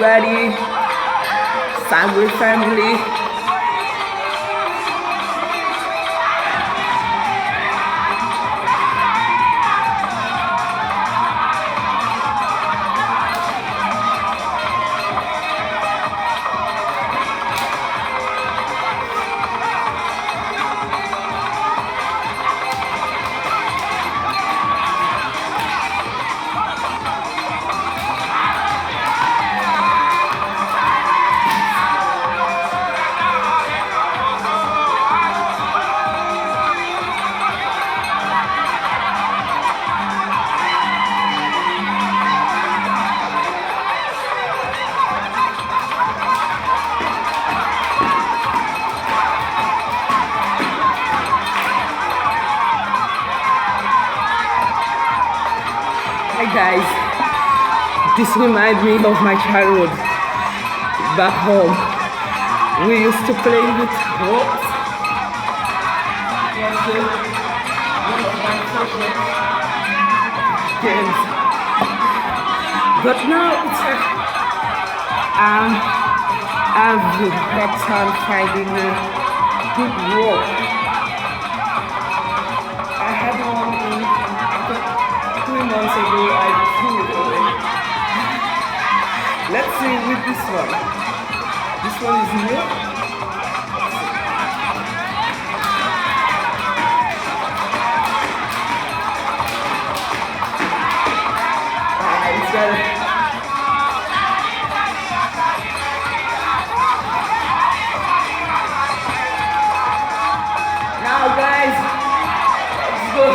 everybody, Sagwe family. Hi guys, this reminds me of my childhood back home. We used to play with ropes. It was one of my favorite games. But now it's I've had time finding a good rope. I had one in 3 months ago. I threw it away. Let's see with this one. This one is new. It's got now guys, let's go.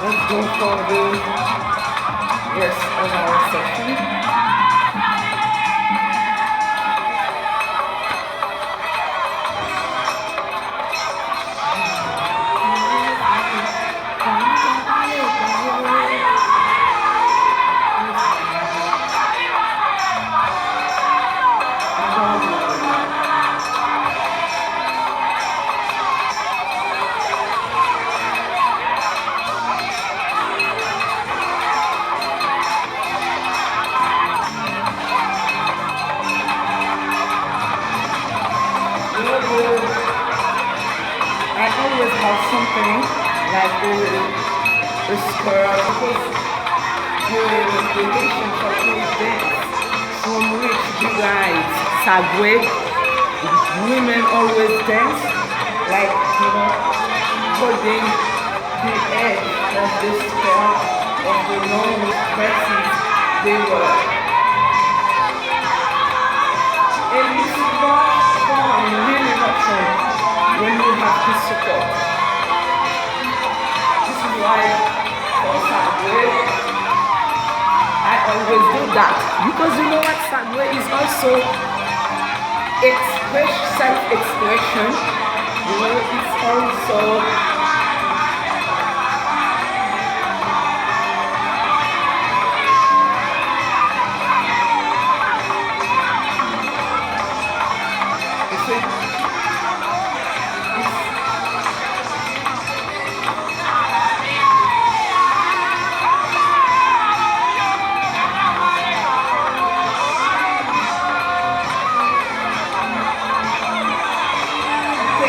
Let's go for the rest of our section. I always have something like a skirt because the Haitian cultural dance from which you guys, Sagwe, women always dance like, holding the edge of the skirt of the long dresses they wear. And this is much fun, really much fun when you have this support. This is why for Sagwe, I always do that. Because you know what, Sagwe is also self-expression. It's also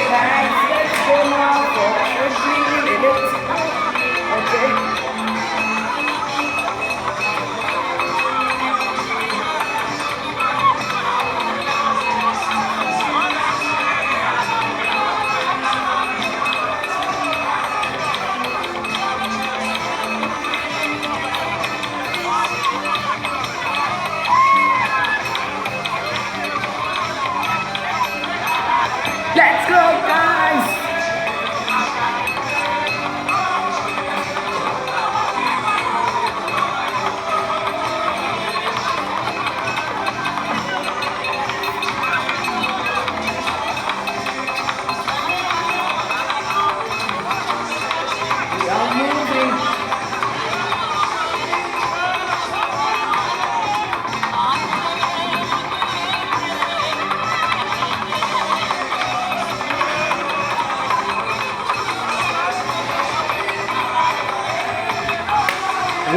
guys, let's go now for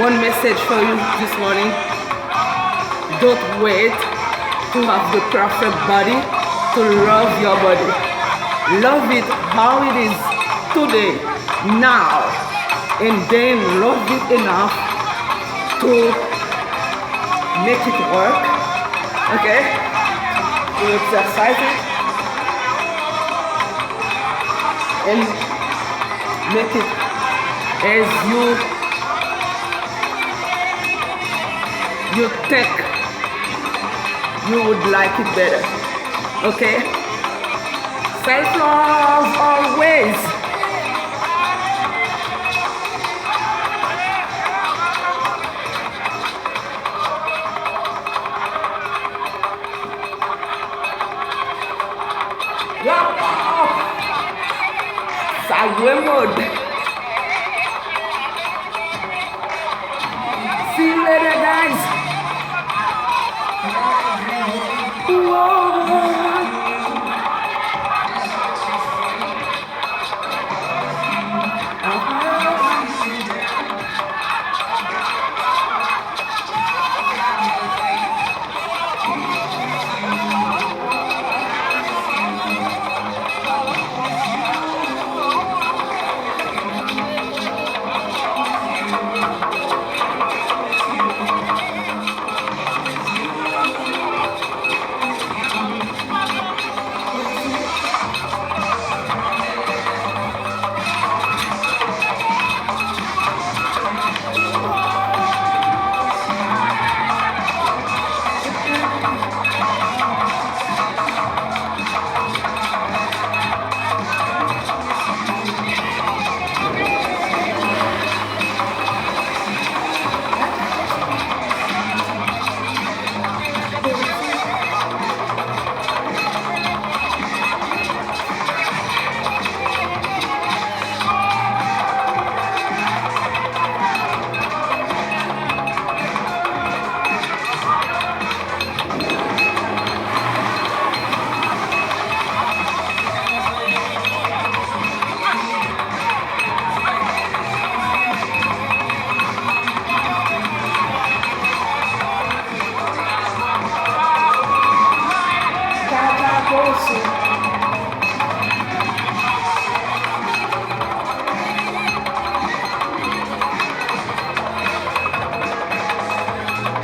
one message for you this morning. Don't wait to have the perfect body to love your body. Love it how it is today, now, and then love it enough to make it work, okay? To exercise it and make it as you think you would like it better, okay? Self-love always. Sagwe mode. See you later, guys. Whoa.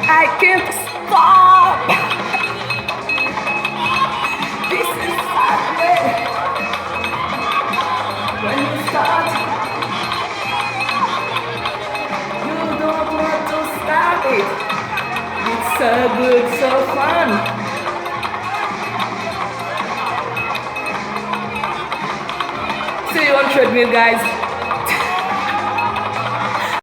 I can't stop. This is Sagwe. When you start, you don't want to stop it. It's so good, so fun. See you on treadmill, guys.